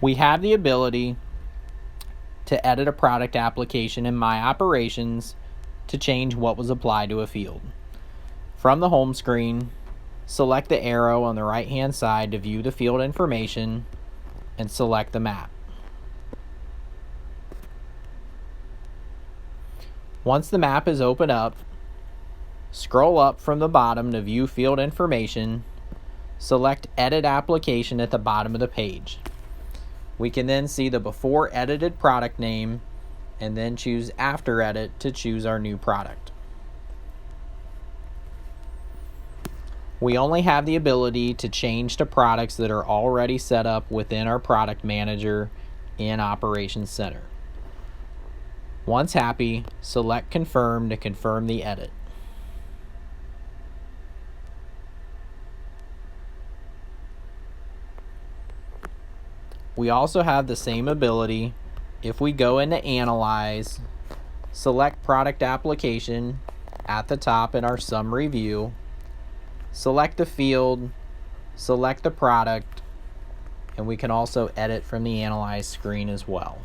We have the ability to edit a product application in My Operations to change what was applied to a field. From the home screen, select the arrow on the right-hand side to view the field information and select the map. Once the map is opened up, scroll up from the bottom to view field information. Select Edit Application at the bottom of the page. We can then see the before edited product name and then choose After Edit to choose our new product. We only have the ability to change to products that are already set up within our product manager in Operations Center. Once happy, select Confirm to confirm the edit. We also have the same ability if we go into Analyze, select Product Application at the top in our summary view, select the field, select the product, and we can also edit from the Analyze screen as well.